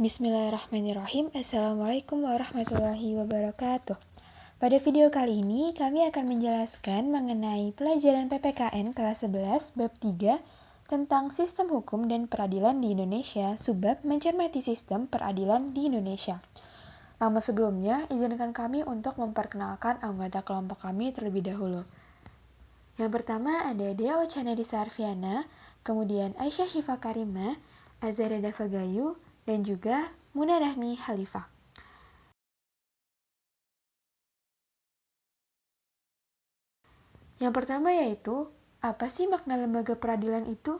Bismillahirrahmanirrahim. Assalamualaikum warahmatullahi wabarakatuh. Pada video kali ini, kami akan menjelaskan mengenai pelajaran PPKN kelas 11 bab 3 tentang sistem hukum dan peradilan di Indonesia, subbab mencermati sistem peradilan di Indonesia. Namun sebelumnya, izinkan kami untuk memperkenalkan anggota kelompok kami terlebih dahulu. Yang pertama ada Dea Ocana Disa Arfiana, kemudian Aisyah Syifa Karima, Azara Davagayu, dan juga Muna Rahmi Halifah. Yang pertama yaitu, apa sih makna lembaga peradilan itu?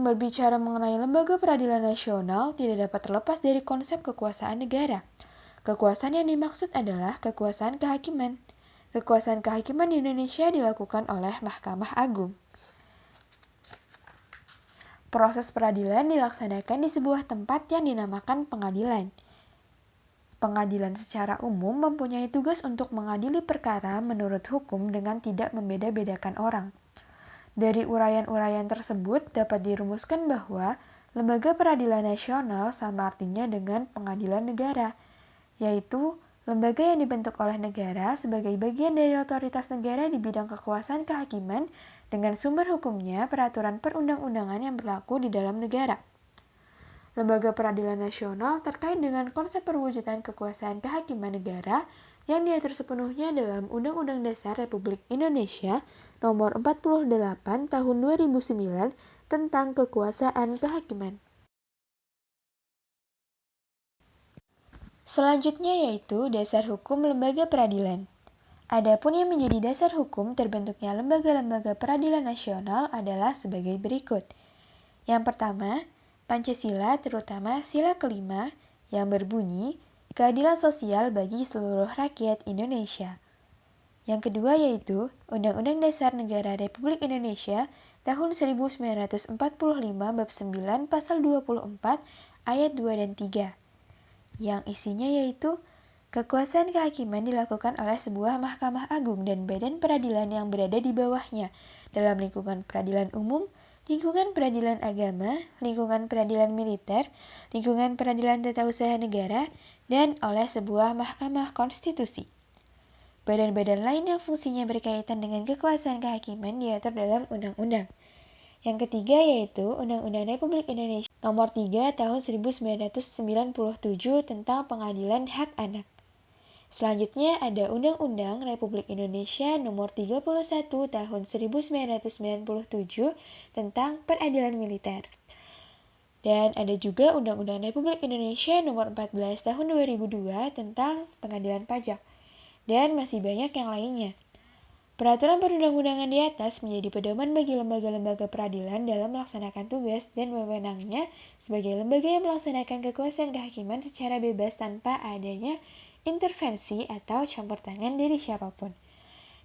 Berbicara mengenai lembaga peradilan nasional tidak dapat terlepas dari konsep kekuasaan negara. Kekuasaan yang dimaksud adalah kekuasaan kehakiman. Kekuasaan kehakiman di Indonesia dilakukan oleh Mahkamah Agung. Proses peradilan dilaksanakan di sebuah tempat yang dinamakan pengadilan. Pengadilan secara umum mempunyai tugas untuk mengadili perkara menurut hukum dengan tidak membeda-bedakan orang. Dari uraian-uraian tersebut dapat dirumuskan bahwa lembaga peradilan nasional sama artinya dengan pengadilan negara, yaitu lembaga yang dibentuk oleh negara sebagai bagian dari otoritas negara di bidang kekuasaan kehakiman dengan sumber hukumnya peraturan perundang-undangan yang berlaku di dalam negara. Lembaga peradilan nasional terkait dengan konsep perwujudan kekuasaan kehakiman negara yang diatur sepenuhnya dalam Undang-Undang Dasar Republik Indonesia Nomor 48 Tahun 2009 tentang kekuasaan kehakiman. Selanjutnya yaitu dasar hukum lembaga peradilan. Adapun yang menjadi dasar hukum terbentuknya lembaga-lembaga peradilan nasional adalah sebagai berikut. Yang pertama, Pancasila terutama sila kelima yang berbunyi keadilan sosial bagi seluruh rakyat Indonesia. Yang kedua yaitu Undang-Undang Dasar Negara Republik Indonesia tahun 1945 bab 9 pasal 24 ayat 2 dan 3. Yang isinya yaitu kekuasaan kehakiman dilakukan oleh sebuah Mahkamah Agung dan badan peradilan yang berada di bawahnya dalam lingkungan peradilan umum, lingkungan peradilan agama, lingkungan peradilan militer, lingkungan peradilan tata usaha negara, dan oleh sebuah Mahkamah Konstitusi. Badan-badan lain yang fungsinya berkaitan dengan kekuasaan kehakiman diatur dalam undang-undang. Yang ketiga yaitu Undang-Undang Republik Indonesia Nomor 3 Tahun 1997 tentang Pengadilan Hak Anak. Selanjutnya ada Undang-Undang Republik Indonesia Nomor 31 Tahun 1997 tentang Peradilan Militer. Dan ada juga Undang-Undang Republik Indonesia Nomor 14 Tahun 2002 tentang Pengadilan Pajak. Dan masih banyak yang lainnya. Peraturan perundang-undangan di atas menjadi pedoman bagi lembaga-lembaga peradilan dalam melaksanakan tugas dan wewenangnya sebagai lembaga yang melaksanakan kekuasaan kehakiman secara bebas tanpa adanya intervensi atau campur tangan dari siapapun.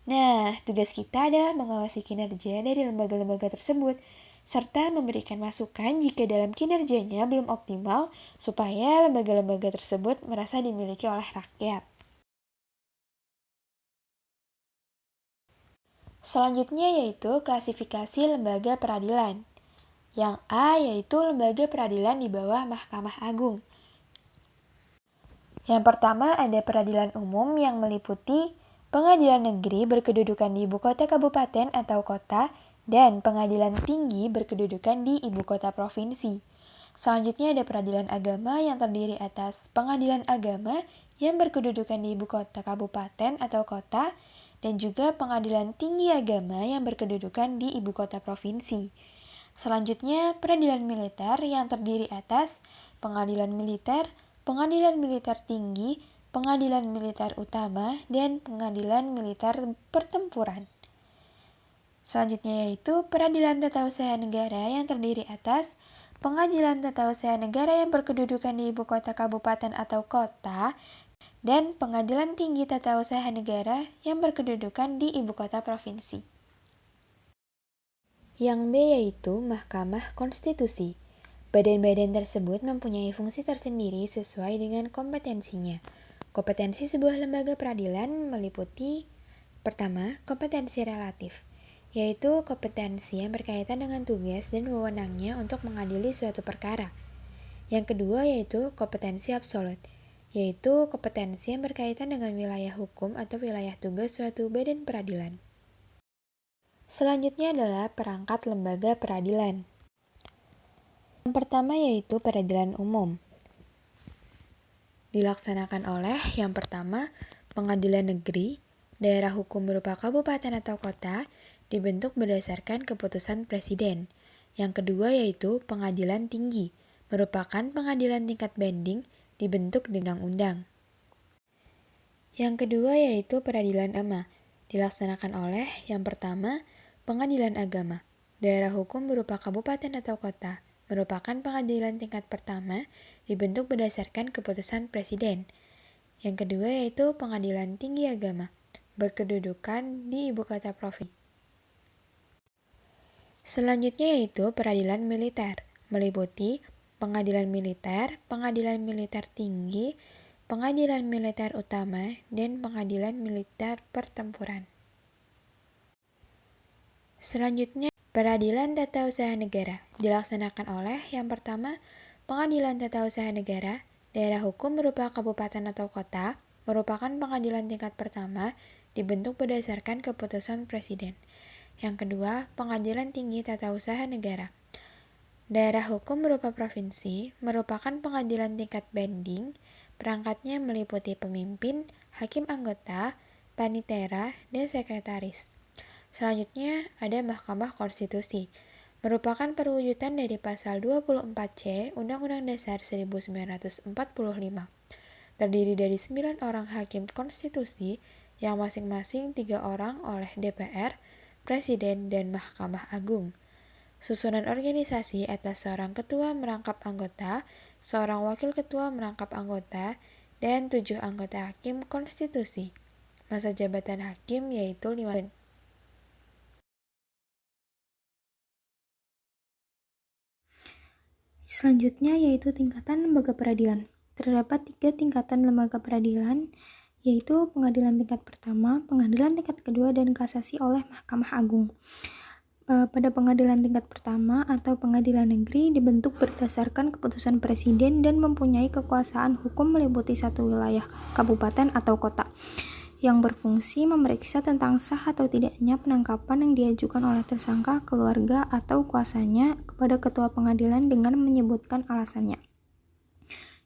Nah, tugas kita adalah mengawasi kinerja dari lembaga-lembaga tersebut, serta memberikan masukan jika dalam kinerjanya belum optimal supaya lembaga-lembaga tersebut merasa dimiliki oleh rakyat. Selanjutnya yaitu klasifikasi lembaga peradilan. Yang A yaitu lembaga peradilan di bawah Mahkamah Agung. Yang pertama ada peradilan umum yang meliputi pengadilan negeri berkedudukan di ibu kota kabupaten atau kota dan pengadilan tinggi berkedudukan di ibu kota provinsi. Selanjutnya ada peradilan agama yang terdiri atas pengadilan agama yang berkedudukan di ibu kota kabupaten atau kota dan juga pengadilan tinggi agama yang berkedudukan di ibu kota provinsi. Selanjutnya, peradilan militer yang terdiri atas pengadilan militer tinggi, pengadilan militer utama, dan pengadilan militer pertempuran. Selanjutnya yaitu peradilan tata usaha negara yang terdiri atas pengadilan tata usaha negara yang berkedudukan di ibu kota kabupaten atau kota, dan pengadilan tinggi tata usaha negara yang berkedudukan di ibu kota provinsi. Yang B yaitu Mahkamah Konstitusi. Badan-badan tersebut mempunyai fungsi tersendiri sesuai dengan kompetensinya. Kompetensi sebuah lembaga peradilan meliputi pertama, kompetensi relatif, yaitu kompetensi yang berkaitan dengan tugas dan wewenangnya untuk mengadili suatu perkara. Yang kedua yaitu kompetensi absolut, yaitu kompetensi yang berkaitan dengan wilayah hukum atau wilayah tugas suatu badan peradilan. Selanjutnya adalah perangkat lembaga peradilan. Yang pertama yaitu peradilan umum. Dilaksanakan oleh yang pertama, pengadilan negeri, daerah hukum berupa kabupaten atau kota, dibentuk berdasarkan keputusan presiden. Yang kedua yaitu pengadilan tinggi, merupakan pengadilan tingkat banding, dibentuk dengan undang-undang. Yang kedua yaitu peradilan agama, dilaksanakan oleh yang pertama, pengadilan agama, daerah hukum berupa kabupaten atau kota, merupakan pengadilan tingkat pertama, dibentuk berdasarkan keputusan presiden. Yang kedua yaitu pengadilan tinggi agama, berkedudukan di ibu kota provinsi. Selanjutnya yaitu peradilan militer, meliputi pengadilan militer tinggi, pengadilan militer utama, dan pengadilan militer pertempuran. Selanjutnya, peradilan tata usaha negara, dilaksanakan oleh yang pertama, pengadilan tata usaha negara, daerah hukum berupa kabupaten atau kota, merupakan pengadilan tingkat pertama, dibentuk berdasarkan keputusan presiden. Yang kedua, pengadilan tinggi tata usaha negara. Daerah hukum berupa provinsi, merupakan pengadilan tingkat banding, perangkatnya meliputi pemimpin, hakim anggota, panitera, dan sekretaris. Selanjutnya, ada Mahkamah Konstitusi, merupakan perwujudan dari pasal 24C Undang-Undang Dasar 1945. Terdiri dari 9 orang hakim konstitusi, yang masing-masing 3 orang oleh DPR, Presiden, dan Mahkamah Agung. Susunan organisasi atas seorang ketua merangkap anggota, seorang wakil ketua merangkap anggota, dan 7 anggota hakim konstitusi. Masa jabatan hakim yaitu 5 tahun. Selanjutnya yaitu tingkatan lembaga peradilan. Terdapat 3 tingkatan lembaga peradilan, yaitu pengadilan tingkat pertama, pengadilan tingkat kedua, dan kasasi oleh Mahkamah Agung. Pada pengadilan tingkat pertama atau pengadilan negeri dibentuk berdasarkan keputusan presiden dan mempunyai kekuasaan hukum meliputi satu wilayah kabupaten atau kota yang berfungsi memeriksa tentang sah atau tidaknya penangkapan yang diajukan oleh tersangka, keluarga, atau kuasanya kepada ketua pengadilan dengan menyebutkan alasannya.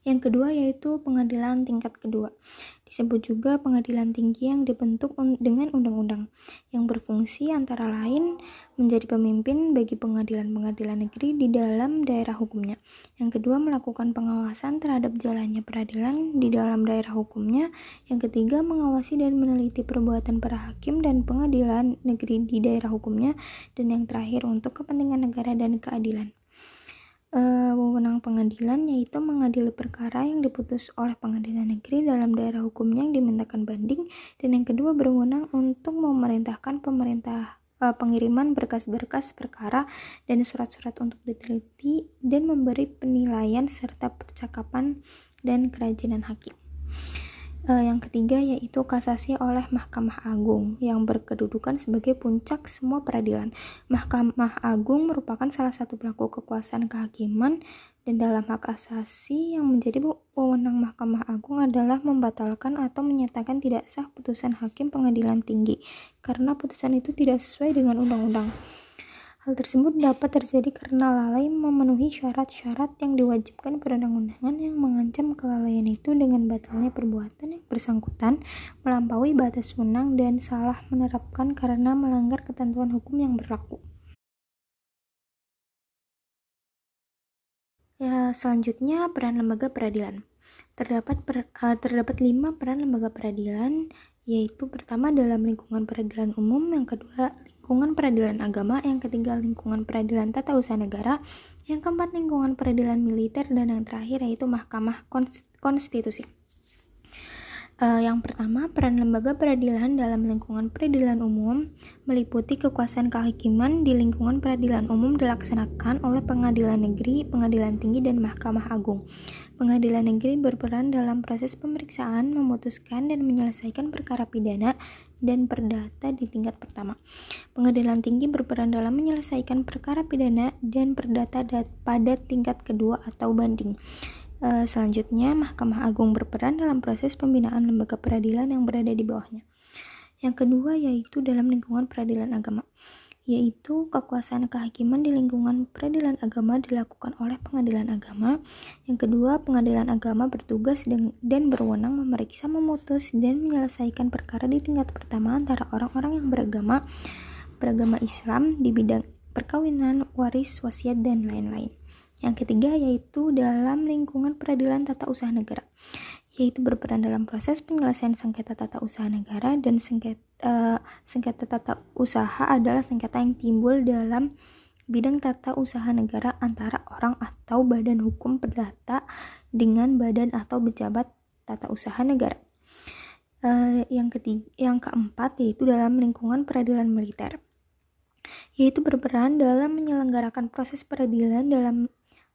Yang kedua yaitu pengadilan tingkat kedua, disebut juga pengadilan tinggi yang dibentuk dengan undang-undang, yang berfungsi antara lain menjadi pemimpin bagi pengadilan-pengadilan negeri di dalam daerah hukumnya. Yang kedua melakukan pengawasan terhadap jalannya peradilan di dalam daerah hukumnya. Yang ketiga mengawasi dan meneliti perbuatan para hakim dan pengadilan negeri di daerah hukumnya. Dan yang terakhir untuk kepentingan negara dan keadilan. Wewenang pengadilan yaitu mengadili perkara yang diputus oleh pengadilan negeri dalam daerah hukumnya yang dimintakan banding, dan yang kedua berwenang untuk memerintahkan pengiriman berkas-berkas perkara dan surat-surat untuk diteliti dan memberi penilaian serta percakapan dan kerajinan hakim. Yang ketiga yaitu kasasi oleh Mahkamah Agung yang berkedudukan sebagai puncak semua peradilan. Mahkamah Agung merupakan salah satu pelaku kekuasaan kehakiman, dan dalam hak asasi yang menjadi wewenang Mahkamah Agung adalah membatalkan atau menyatakan tidak sah putusan hakim pengadilan tinggi karena putusan itu tidak sesuai dengan undang-undang. Hal tersebut dapat terjadi karena lalai memenuhi syarat-syarat yang diwajibkan perundang-undangan yang mengancam kelalaian itu dengan batalnya perbuatan yang bersangkutan, melampaui batas wewenang, dan salah menerapkan karena melanggar ketentuan hukum yang berlaku. Selanjutnya peran lembaga peradilan. Terdapat 5 peran lembaga peradilan, yaitu pertama dalam lingkungan peradilan umum, yang kedua lingkungan peradilan agama, yang ketiga lingkungan peradilan tata usaha negara, yang keempat lingkungan peradilan militer, dan yang terakhir yaitu Mahkamah Konstitusi. Yang pertama, peran lembaga peradilan dalam lingkungan peradilan umum meliputi kekuasaan kehakiman di lingkungan peradilan umum dilaksanakan oleh pengadilan negeri, pengadilan tinggi, dan Mahkamah Agung. Pengadilan negeri berperan dalam proses pemeriksaan, memutuskan, dan menyelesaikan perkara pidana dan perdata di tingkat pertama. Pengadilan tinggi berperan dalam menyelesaikan perkara pidana dan perdata pada tingkat kedua atau banding. Selanjutnya, Mahkamah Agung berperan dalam proses pembinaan lembaga peradilan yang berada di bawahnya. Yang kedua yaitu dalam lingkungan peradilan agama, yaitu kekuasaan kehakiman di lingkungan peradilan agama dilakukan oleh pengadilan agama. Yang kedua, pengadilan agama bertugas dan berwenang memeriksa, memutus, dan menyelesaikan perkara di tingkat pertama antara orang-orang yang beragama Islam di bidang perkawinan, waris, wasiat, dan lain-lain. Yang ketiga yaitu dalam lingkungan peradilan tata usaha negara, yaitu berperan dalam proses penyelesaian sengketa tata usaha negara, dan sengketa tata usaha adalah sengketa yang timbul dalam bidang tata usaha negara antara orang atau badan hukum perdata dengan badan atau pejabat tata usaha negara. Yang keempat yaitu dalam lingkungan peradilan militer, yaitu berperan dalam menyelenggarakan proses peradilan dalam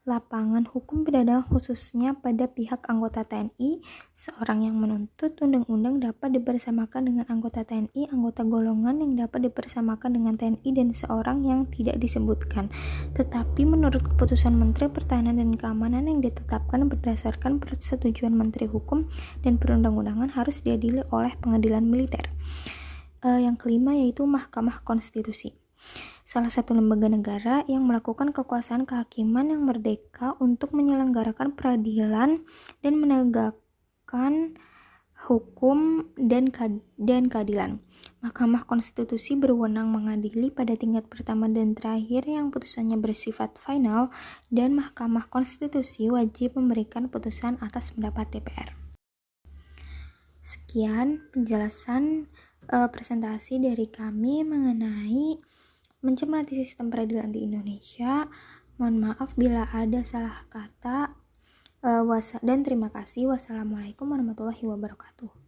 lapangan hukum pidana khususnya pada pihak anggota TNI. Seorang yang menuntut undang-undang dapat dipersamakan dengan anggota TNI, anggota golongan yang dapat dipersamakan dengan TNI, dan seorang yang tidak disebutkan. Tetapi menurut keputusan Menteri Pertahanan dan Keamanan yang ditetapkan berdasarkan persetujuan Menteri Hukum dan Perundang-undangan harus diadili oleh pengadilan militer. Yang kelima yaitu Mahkamah Konstitusi, salah satu lembaga negara yang melakukan kekuasaan kehakiman yang merdeka untuk menyelenggarakan peradilan dan menegakkan hukum dan keadilan. Mahkamah Konstitusi berwenang mengadili pada tingkat pertama dan terakhir yang putusannya bersifat final, dan Mahkamah Konstitusi wajib memberikan putusan atas pendapat DPR. Sekian penjelasan presentasi dari kami mengenai mencermati sistem peradilan di Indonesia. Mohon maaf bila ada salah kata, dan terima kasih. Wassalamualaikum warahmatullahi wabarakatuh.